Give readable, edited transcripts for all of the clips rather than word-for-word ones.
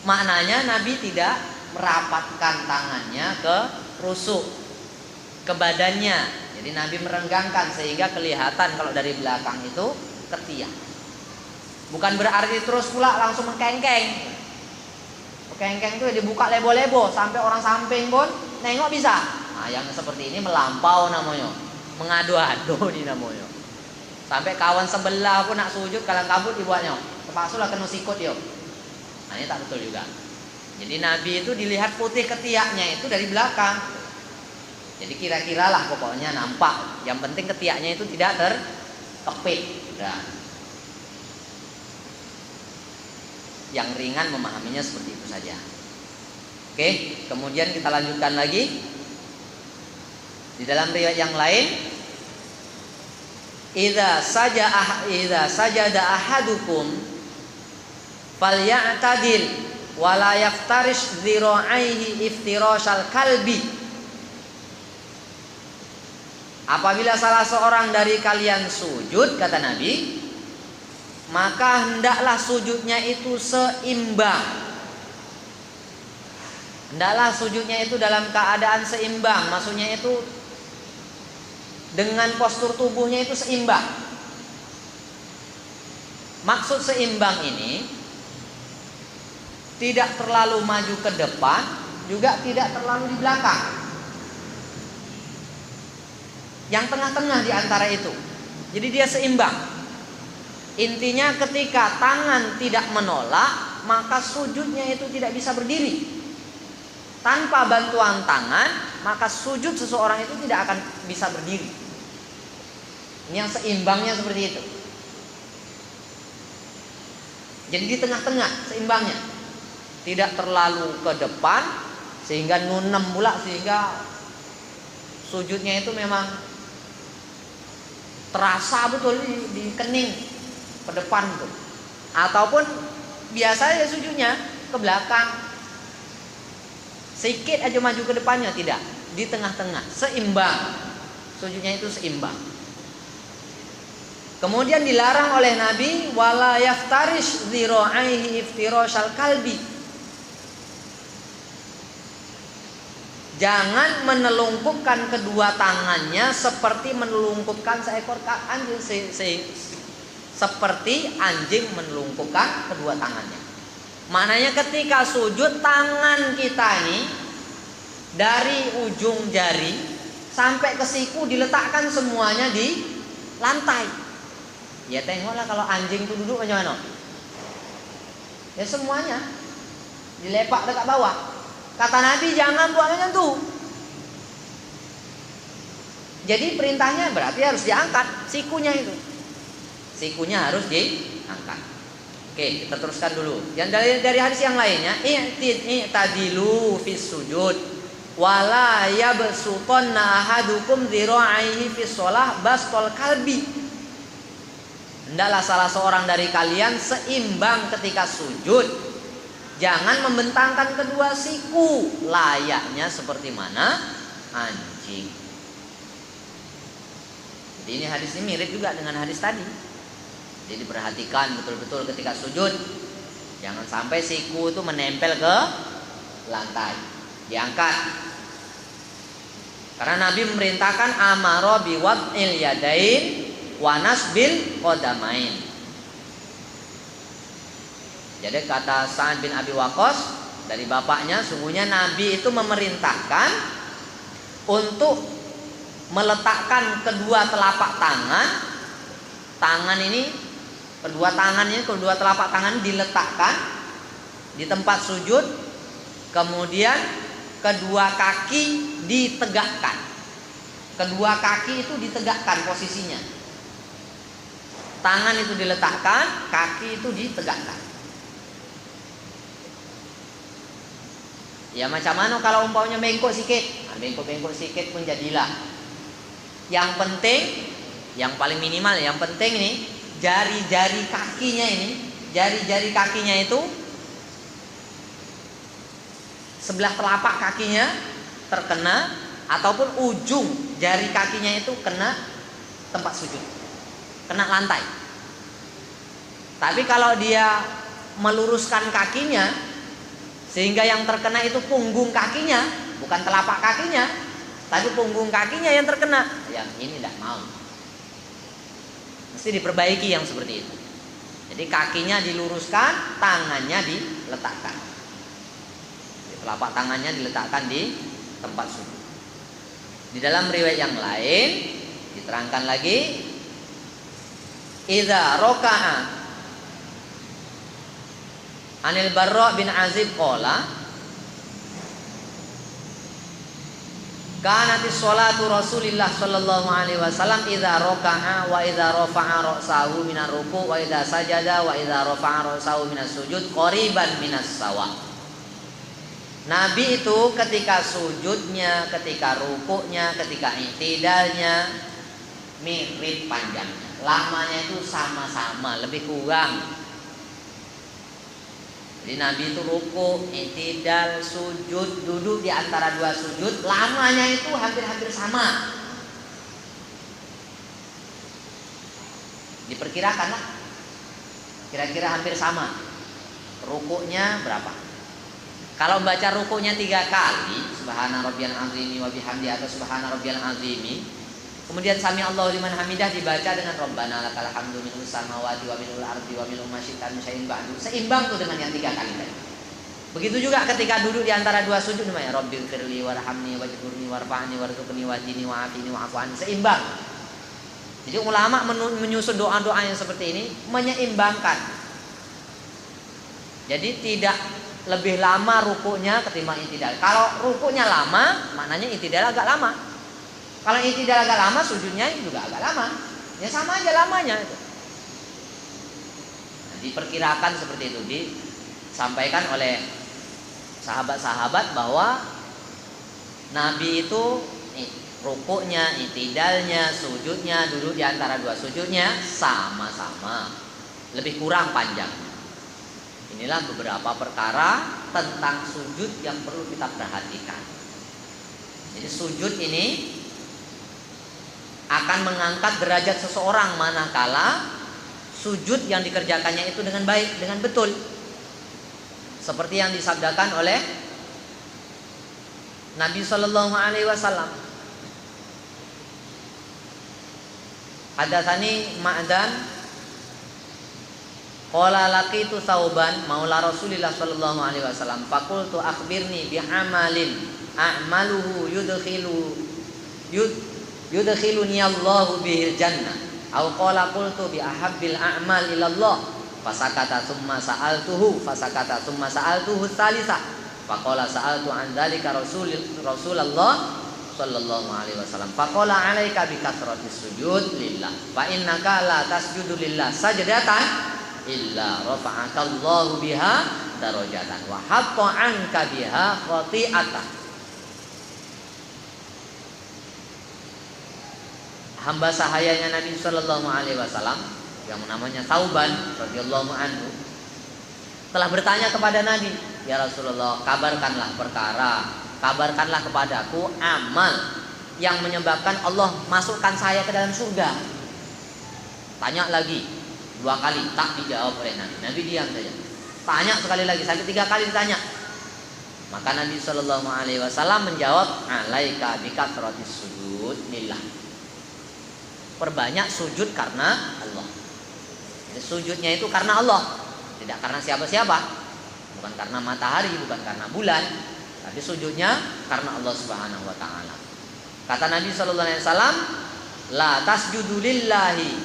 Maknanya Nabi tidak merapatkan tangannya ke rusuk, ke badannya. Jadi Nabi merenggangkan sehingga kelihatan kalau dari belakang itu ketiak. Bukan berarti terus pula langsung mengkengkeng. Mengkengkeng itu dibuka lebo-lebo sampai orang samping pun nengok bisa. Nah, yang seperti ini melampau namanya, mengadu-adu ini namanya. Sampai kawan sebelah pun nak sujud kalang kabut dibuatnya. Terpaksalah kena sikut yo. Nah, ini tak betul juga. Jadi Nabi itu dilihat putih ketiaknya itu dari belakang. Jadi kira-kira lah pokoknya nampak. Yang penting ketiaknya itu tidak terkepit. Udah. Yang ringan memahaminya seperti itu saja. Oke, kemudian kita lanjutkan lagi. Di dalam riwayat yang lain, idza sajada ahadukum falyatadil wa la yaftarish dhira'aihi iftirashal kalbi. Apabila salah seorang dari kalian sujud, kata Nabi, maka hendaklah sujudnya itu seimbang. Hendaklah sujudnya itu dalam keadaan seimbang. Maksudnya itu dengan postur tubuhnya itu seimbang. Maksud seimbang ini tidak terlalu maju ke depan, juga tidak terlalu di belakang. Yang tengah-tengah di antara itu. Jadi dia seimbang. Intinya ketika tangan tidak menolak, maka sujudnya itu tidak bisa berdiri. Tanpa bantuan tangan, maka sujud seseorang itu tidak akan bisa berdiri. Ini yang seimbangnya seperti itu. Jadi di tengah-tengah seimbangnya. Tidak terlalu ke depan sehingga nunem pula, sehingga sujudnya itu memang terasa betul di kening ke depan tuh. Ataupun biasanya sujudnya ke belakang. Sedikit aja maju ke depannya, tidak. Di tengah-tengah, seimbang. Sujudnya itu seimbang. Kemudian dilarang oleh Nabi wala yaftarish dhira'aihi iftirashal kalbi. Jangan menelungkupkan kedua tangannya seperti menelungkupkan seekor anjing, seperti anjing menelungkupkan kedua tangannya. Maknanya ketika sujud, tangan kita ini dari ujung jari sampai ke siku diletakkan semuanya di lantai. Ya tengoklah kalau anjing itu duduk macam mana. Ya semuanya dilepak dekat bawah. Kata Nabi jangan buat macam tu. Jadi perintahnya berarti harus diangkat sikunya itu. Sikunya harus diangkat. Oke, kita teruskan dulu. Yang dari hadis yang lainnya, i'tadilu fis sujud wala yabsutanna ahadukum dhira'aihi fis shalah bastol kalbi. Hendaklah salah seorang dari kalian seimbang ketika sujud. Jangan membentangkan kedua siku layaknya seperti mana anjing. Jadi ini hadis ini mirip juga dengan hadis tadi. Jadi perhatikan betul-betul ketika sujud. Jangan sampai siku itu menempel ke lantai. Diangkat. Karena Nabi memerintahkan amara biwad'il yadain wa nasbil qadamain. Jadi kata Sa'ad bin Abi Waqqas dari bapaknya, sungguhnya Nabi itu memerintahkan untuk meletakkan kedua telapak tangan. Tangan ini, kedua telapak tangan diletakkan di tempat sujud. Kemudian kedua kaki ditegakkan. Kedua kaki itu ditegakkan posisinya. Tangan itu diletakkan, kaki itu ditegakkan. Ya macam mana kalau umpamanya bengkok sikit? Nah, bengkok sikit pun jadilah. Yang penting, yang paling minimal, yang penting ini jari-jari kakinya itu sebelah telapak kakinya terkena, ataupun ujung jari kakinya itu kena tempat sujud, kena lantai. Tapi kalau dia meluruskan kakinya, Sehingga yang terkena itu punggung kakinya, bukan telapak kakinya, tapi punggung kakinya yang terkena. Yang ini tidak mau. Mesti diperbaiki yang seperti itu. Jadi kakinya diluruskan, tangannya diletakkan. Jadi telapak tangannya diletakkan di tempat sujud. Di dalam riwayat yang lain diterangkan lagi, idza raka'a Anil Barra bin Azib qala kanatis sholatu Rasulillah sallallahu alaihi wasallam idza raka'a wa idza rafa'a ra'sahu minar ruku' wa idza sajada wa idza rafa'a ra'sahu minas sujud qariban minas sawa. Nabi itu ketika sujudnya, ketika rukuknya, ketika i'tidalnya mirip panjangnya. Lamanya itu sama-sama, lebih kurang. Jadi Nabi itu ruku, i'tidal, sujud, duduk di antara dua sujud, lamanya itu hampir-hampir sama. Diperkirakan lah, kira-kira hampir sama. Rukuknya berapa? Kalau membaca rukuknya 3 kali, subhana rabbiyal azimi wa bihamdi atau subhana rabbiyal azimi, kemudian sami Allahu liman hamidah dibaca dengan rabbana lakal hamdu minus samawati wa minul ardi wa minul masyitan syai'in ba'du. Seimbang tuh dengan yang 3 kali tadi. Begitu juga ketika duduk di antara dua sujud namanya rabbil firli warhamni wajburni warfa'ni warzuqni wahdini wa'afini wa'fu anni. Seimbang. Jadi ulama menyusun doa-doa yang seperti ini menyeimbangkan. Jadi tidak lebih lama rukuknya ketimbang i'tidal. Kalau rukuknya lama, maknanya i'tidal agak lama. Kalau i'tidal agak lama, sujudnya juga agak lama. Ya sama aja lamanya itu. Nah, diperkirakan seperti itu, disampaikan oleh sahabat-sahabat bahwa Nabi itu rukuknya, i'tidalnya, sujudnya, duduk di antara dua sujudnya sama-sama, lebih kurang panjang. Inilah beberapa perkara tentang sujud yang perlu kita perhatikan. Jadi sujud ini akan mengangkat derajat seseorang manakala sujud yang dikerjakannya itu dengan baik, dengan betul. Seperti yang disabdakan oleh Nabi sallallahu alaihi wasallam. Hadatsani Ma'dan qala laqitu Sauban maula Rasulillah sallallahu alaihi wasallam faqultu akhbirni bi amalin a'maluhu yudkhiluni Allahu bihil jannah au qala qultu bi ahabbil a'mal ila Allah fasakata thumma sa'altuhu tsalitsah faqala sa'altu an dzalika Rasulullah sallallahu alaihi wasallam faqala 'alaika bi kathratis sujud lillah fa innaka la tasjudu lillah sajdatan illa rafa'akallahu biha darajatan wa hatta 'anka biha khati'atan. Hamba sahayanya Nabi sallallahu alaihi wasallam yang namanya Sauban radhiyallahu anhu telah bertanya kepada Nabi, "Ya Rasulullah, kabarkanlah kepadaku amal yang menyebabkan Allah masukkan saya ke dalam surga." Tanya lagi 2 kali, tak dijawab oleh Nabi. Nabi diam saja. Tanya sekali lagi, sampai 3 kali ditanya. Maka Nabi sallallahu alaihi wasallam menjawab, "Alaika bikathratis sujud lillah." Perbanyak sujud karena Allah. Jadi sujudnya itu karena Allah, tidak karena siapa-siapa. Bukan karena matahari, bukan karena bulan, tapi sujudnya karena Allah Subhanahu wa taala. Kata Nabi sallallahu alaihi wasallam, "La tasjudu lillahi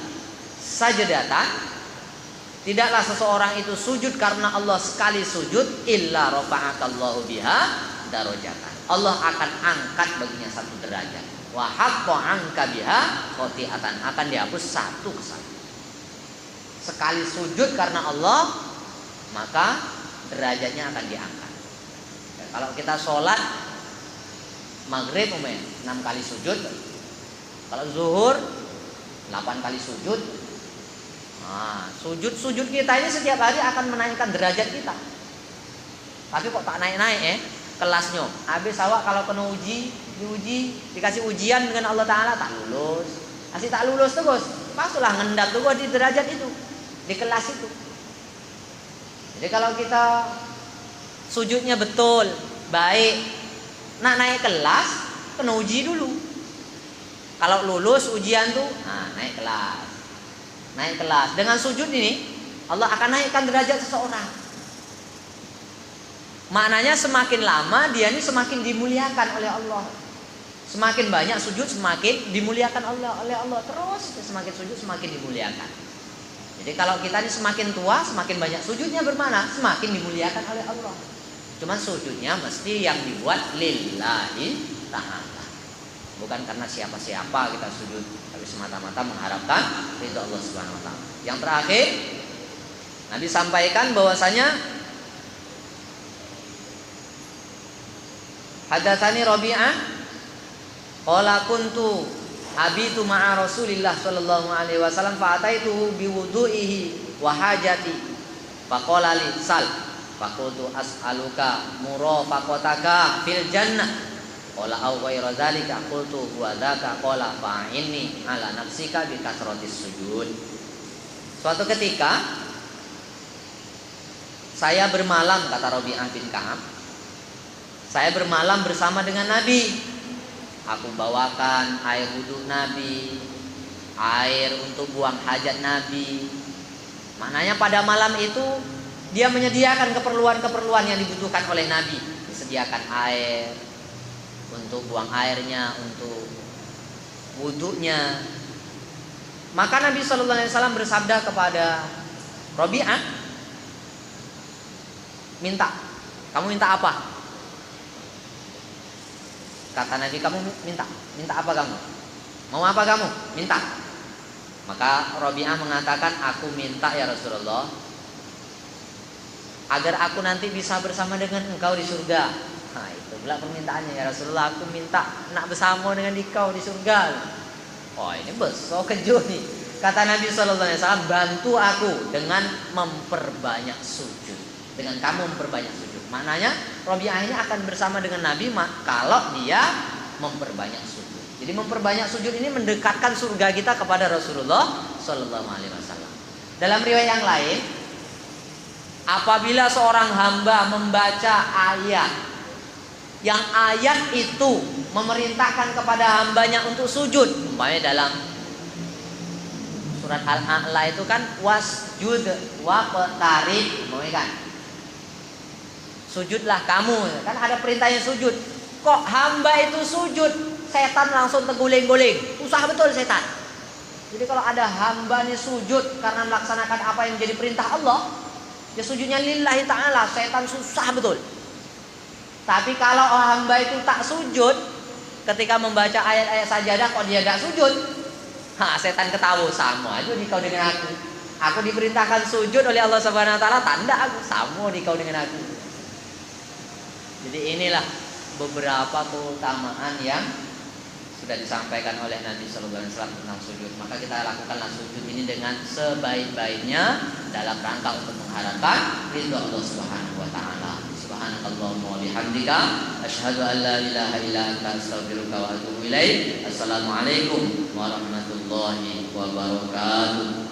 sajdatan." Tidaklah seseorang itu sujud karena Allah sekali sujud illa rafa'akallahu biha darajatan. Allah akan angkat baginya 1 derajat. Wa hatta 'anka biha khati'atan, akan dihapus 1 kesalahan. Sekali sujud karena Allah, maka derajatnya akan diangkat. Ya, kalau kita sholat maghrib 6 kali sujud, kalau zuhur 8 kali sujud. Nah, sujud kita ini setiap hari akan menaikkan derajat kita. Tapi kok tak naik-naik kelasnya. Habis awak kalau kena diuji, dikasih ujian dengan Allah Ta'ala tak lulus. Masih tak lulus terus, masuklah ngendak tuh di derajat itu, di kelas itu. Jadi kalau kita sujudnya betul, baik. Nah, naik kelas kena uji dulu. Kalau lulus ujian tuh, nah naik kelas. Naik kelas. Dengan sujud ini Allah akan naikkan derajat seseorang. Maknanya semakin lama dia ini semakin dimuliakan oleh Allah. Semakin banyak sujud semakin dimuliakan oleh Allah. Terus semakin sujud semakin dimuliakan. Jadi kalau kita ini semakin tua semakin banyak sujudnya, bermana semakin dimuliakan oleh Allah. Cuman sujudnya mesti yang dibuat lillahi ta'ala. Bukan karena siapa-siapa kita sujud, tapi semata-mata mengharapkan ridha Allah Subhanahu wa taala. Yang terakhir, Nabi sampaikan bahwasanya hadatsani Rabi'ah qala kuntu abitu ma'a Rasulillah sallallahu alaihi wasallam fa ataituhu bi wudu'ihi wa hajati faqala li sal faqultu as'aluka murafaqataka fil jannah qala aw ghairu dzalika qultu huwa dzaka qala fa'inni ala nafsika bi kasratis sujud. Suatu ketika saya bermalam, kata Rabi'ah bin Ka'ab, saya bermalam bersama dengan Nabi. Aku bawakan air wudhu Nabi, air untuk buang hajat Nabi. Maknanya pada malam itu dia menyediakan keperluan-keperluan yang dibutuhkan oleh Nabi. Disediakan air untuk buang airnya, untuk wudhunya. Maka Nabi SAW bersabda kepada Rabi'ah, minta, kamu minta apa? Kata Nabi, kamu minta apa kamu? Mau apa kamu? Minta. Maka Rabi'ah mengatakan, aku minta ya Rasulullah, agar aku nanti bisa bersama dengan engkau di surga. Nah itu pula permintaannya, ya Rasulullah, aku minta nak bersama dengan engkau di surga. Oh ini besok kejut nih. Kata Nabi SAW, bantu aku dengan memperbanyak sujud. Dengan kamu memperbanyak sujud. Maknanya Rabi'ah ini akan bersama dengan Nabi kalau dia memperbanyak sujud. Jadi memperbanyak sujud ini mendekatkan surga kita kepada Rasulullah SAW. Dalam riwayat yang lain, apabila seorang hamba membaca ayat yang ayat itu memerintahkan kepada hambanya untuk sujud, umpamanya dalam surat Al-A'la itu kan wasjud waqtarib, kan? Sujudlah kamu, kan ada perintahnya sujud. Kok hamba itu sujud, setan langsung terguling-guling. Susah betul setan. Jadi kalau ada hamba nih sujud karena melaksanakan apa yang menjadi perintah Allah, ya sujudnya lillahi ta'ala, setan susah betul. Tapi kalau hamba itu tak sujud, ketika membaca ayat-ayat sajadah kok dia gak sujud, setan ketawa, sama aja di kau dengan aku. Aku diperintahkan sujud oleh Allah Subhanahu wa taala, tanda aku sama di kau dengan aku. Jadi inilah beberapa keutamaan yang sudah disampaikan oleh Nabi Sallallahu Alaihi Wasallam tentang sujud. Maka kita lakukanlah sujud ini dengan sebaik-baiknya dalam rangka untuk mengharapkan ridha Allah Subhanahu Wa Taala. Subhanakallahumma wa bihamdika, asyhadu an la ilaha illa anta, astaghfiruka wa atubu ilaik. Assalamualaikum warahmatullahi wabarakatuh.